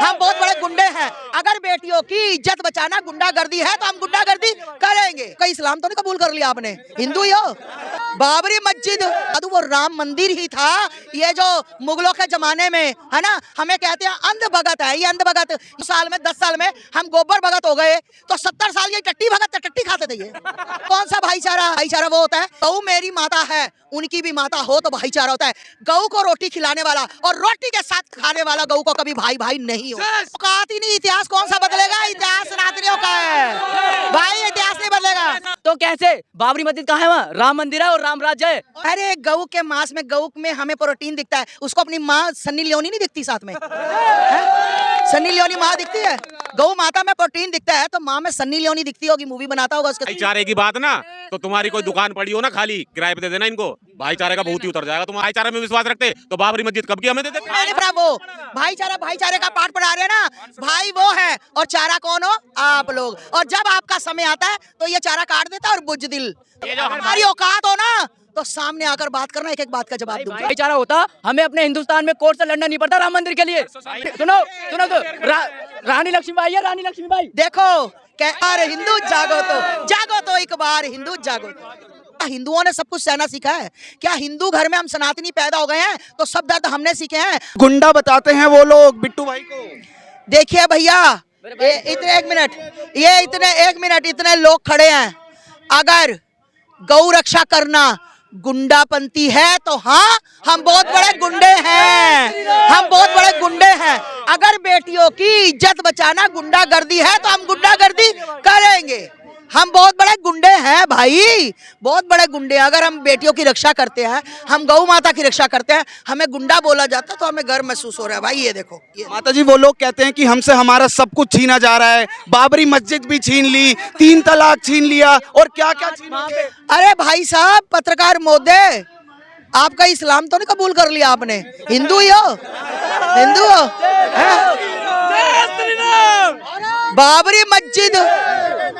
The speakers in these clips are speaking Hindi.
हम बहुत बड़े गुंडे हैं। अगर बेटियों की इज्जत बचाना गुंडागर्दी है तो हम गुंडागर्दी करेंगे। कहीं इस्लाम तो नहीं कबूल कर लिया आपने, हिंदू ही हो। बाबरी मस्जिद वो राम मंदिर ही था। ये जो मुगलों के जमाने में है ना, हमें कहते हैं अंध भगत है ये, अंध भगत। साल में 10 साल में हम गोबर भगत हो गए तो 70 साल ये टट्टी भगत टट्टी खाते थे। ये कौन सा भाईचारा? भाईचारा वो होता है गौ मेरी माता है, उनकी भी माता हो तो भाईचारा होता है। गऊ को रोटी खिलाने वाला और रोटी के साथ खाने वाला गऊ को कभी भाई भाई नहीं हो। औकात ही नहीं। इतिहास कौन सा बदलेगा? इतिहास सनातनियों का है भाई, इतिहास नहीं बदलेगा। तो कैसे? बाबरी मस्जिद कहाँ है? वहाँ राम मंदिर है और राम राज्य है। अरे गऊ के मांस में, गऊ में हमें प्रोटीन दिखता है, उसको अपनी माँ सन्नी लियोनी नहीं दिखती साथ में? सन्नी लियोनी माँ दिखती है, गऊ माता में प्रोटीन दिखता है तो माँ में सन्नी लियोनी दिखती होगी, मूवी बनाता होगा उसके। भाईचारे की बात ना, तो तुम्हारी कोई दुकान पड़ी हो ना खाली, किराए पे दे देना इनको, भाईचारे का बहुत ही उतर जाएगा। तुम भाईचारे में विश्वास रखते तो बाबरी मस्जिद कब की हमें दे देते। वो भाईचारा, भाईचारे का पाठ पढ़ा रहे ना भाई, वो है और चारा कौन हो? आप लोग। और जब आपका समय आता है तो ये चारा काट देता है और बुजदिल। हमारी औकात हो ना तो सामने आकर बात करना, एक एक बात का जवाब दूंगा। भाईचारा होता हमें अपने हिंदुस्तान में कोर्ट से लड़ना नहीं पड़ता राम मंदिर के लिए। सुनो सुनो तो रानी लक्ष्मीबाई है, रानी लक्ष्मीबाई। देखो अरे हिंदू जागो तो एक बार हिंदू जागो तो। हिंदुओं ने सब कुछ सहना सीखा है क्या? हिंदू घर में हम सनातनी पैदा हो गए हैं तो सब दर्द हमने सीखे हैं। गुंडा बताते हैं वो लोग बिट्टू भाई को। देखिए भैया, इतने एक मिनट इतने लोग खड़े हैं। अगर गौ रक्षा करना गुंडापंथी है तो हाँ, हम बहुत बड़े गुंडे हैं, हम बहुत बड़े गुंडे हैं। अगर बेटियों की इज्जत बचाना गुंडागर्दी है तो हम गुंडागर्दी करेंगे। हम बहुत बड़े गुंडे हैं भाई, बहुत बड़े गुंडे। अगर हम बेटियों की रक्षा करते हैं, हम गौ माता की रक्षा करते हैं, हमें गुंडा बोला जाता तो हमें गर्व महसूस हो रहा है भाई। ये देखो माता जी, वो लोग कहते हैं कि हमसे हमारा सब कुछ छीना जा रहा है, बाबरी मस्जिद भी छीन ली, 3 तलाक छीन लिया और क्या क्या छीन। अरे भाई साहब, पत्रकार महोदय, आपका इस्लाम तो नहीं कबूल कर लिया आपने, हिंदू ही हो, हिंदू हो। बाबरी मस्जिद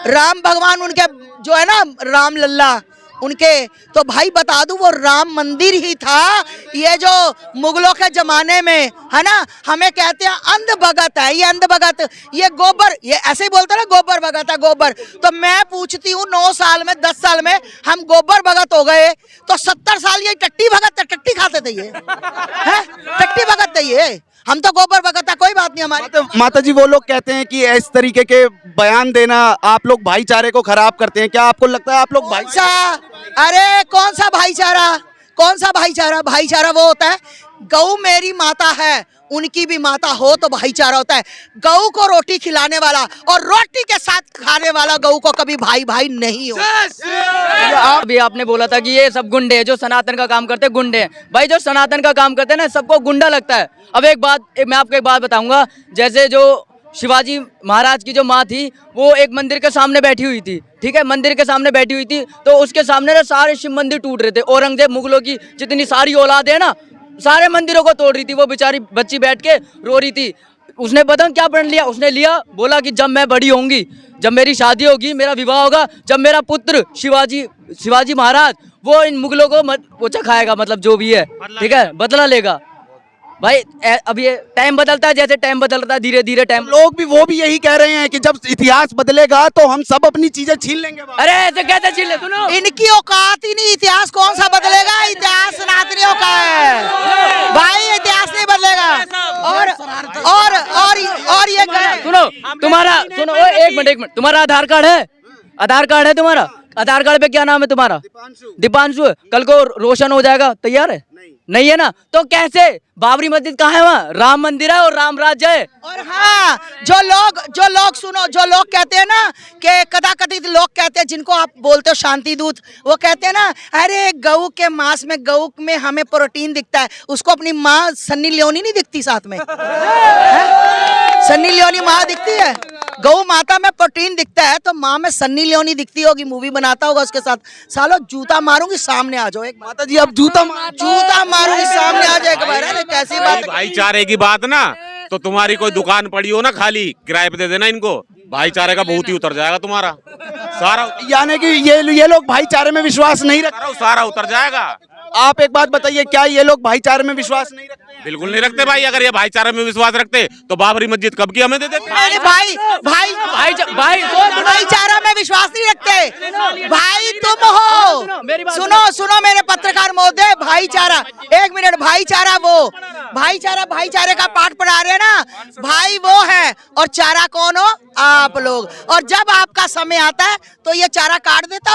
राम भगवान उनके जो है ना, राम लल्ला उनके, तो भाई बता दूं वो राम मंदिर ही था। ये जो मुगलों के जमाने में है ना, हमें कहते हैं अंध भगत है ये, अंध भगत। ये गोबर, ये ऐसे ही बोलते ना गोबर भगत है गोबर। तो मैं पूछती हूँ 9 साल में 10 साल में हम गोबर भगत हो गए तो 70 साल ये टट्टी भगत टट्टी खाते थे। ये टट्टी भगत थे ये, हम तो गोबर भगत है, कोई बात नहीं हमारी। माता जी, वो लोग कहते हैं कि इस तरीके के बयान देना आप लोग भाईचारे को खराब करते हैं। क्या आपको लगता है आप लोग अरे कौन सा भाईचारा? कौन सा भाईचारा? भाईचारा वो होता है गऊ मेरी माता है, उनकी भी माता हो तो भाईचारा होता है। गऊ को रोटी खिलाने वाला और रोटी के साथ खाने वाला गऊ को कभी भाई भाई नहीं हो। अभी आपने बोला था कि ये सब गुंडे हैं जो सनातन का काम करते हैं, गुंडे हैं। भाई जो सनातन का काम करते हैं ना, सबको गुंडा लगता है। अब मैं आपको एक बात बताऊंगा। जैसे जो शिवाजी महाराज की जो माँ थी, वो एक मंदिर के सामने बैठी हुई थी, ठीक है, मंदिर के सामने बैठी हुई थी, तो उसके सामने ना सारे शिव मंदिर टूट रहे थे। औरंगजेब मुगलों की जितनी सारी औलाद है ना, सारे मंदिरों को तोड़ रही थी। वो बेचारी बच्ची बैठ के रो रही थी। उसने पता क्या प्रण लिया? उसने बोला कि जब मैं बड़ी होंगी, जब मेरी शादी होगी, मेरा विवाह होगा, जब मेरा पुत्र शिवाजी महाराज वो इन मुगलों को वो चखाएगा, मतलब जो भी है, ठीक है, बदला लेगा। भाई अब ये टाइम बदलता है, जैसे टाइम बदलता है धीरे धीरे टाइम। लोग भी वो भी यही कह रहे हैं कि जब इतिहास बदलेगा तो हम सब अपनी चीजें छीन लेंगे। अरे ऐसे कैसे छीन ले? सुनो, इनकी औकात ही नहीं। इतिहास कौन सा बदलेगा? इतिहास सनातनियों का है भाई, इतिहास नहीं बदलेगा। और ये सुनो, सुनो एक मिनट, तुम्हारा आधार कार्ड है? आधार कार्ड है तुम्हारा? आधार कार्ड पे क्या नाम है तुम्हारा? दीपांशु। कल को रोशन हो जाएगा, तैयार है? नहीं है ना? तो कैसे? बाबरी मस्जिद कहाँ है? वहाँ राम मंदिर है और राम राज्य है। और हाँ, जो लोग सुनो, जो लोग कहते हैं ना कि कदाकथित लोग कहते हैं, जिनको आप बोलते हो शांति दूत, वो कहते हैं ना, अरे गऊ के मांस में, गऊ में हमें प्रोटीन दिखता है, उसको अपनी माँ सन्नी लियोनी नहीं दिखती साथ में? सन्नी लियोनी माँ दिखती है, गऊ माता में प्रोटीन दिखता है तो माँ में सन्नी लियोनी दिखती होगी, मूवी बनाता होगा उसके साथ। सालो जूता मारूंगी, सामने आ जाओ एक। माता जी, अब जूता मारूंगी, सामने आ जाओ एक बार। अरे कैसी बात? भाईचारे की बात ना, तो तुम्हारी कोई दुकान पड़ी हो ना खाली, किराए पे दे देना इनको, भाईचारे का बहुत ही उतर जाएगा तुम्हारा सारा। यानी कि ये लोग भाईचारे में विश्वास नहीं रखते, सारा उतर जाएगा। आप एक बात बताइए, क्या ये लोग भाईचारे में विश्वास नहीं रखते हैं? बिल्कुल नहीं रखते भाई। अगर ये भाईचारा में विश्वास रखते तो बाबरी मस्जिद कब की हमें दे देते। अरे भाई भाई भाईचारा में विश्वास नहीं रखते भाई, तुम हो। सुनो मेरे पत्रकार महोदय, भाईचारा, एक मिनट, भाईचारा वो भाईचारे का पाठ पढ़ा रहे हैं ना भाई, वो है, और चारा कौन हो? आप लोग। और जब आपका समय आता है तो ये चारा काट देता है।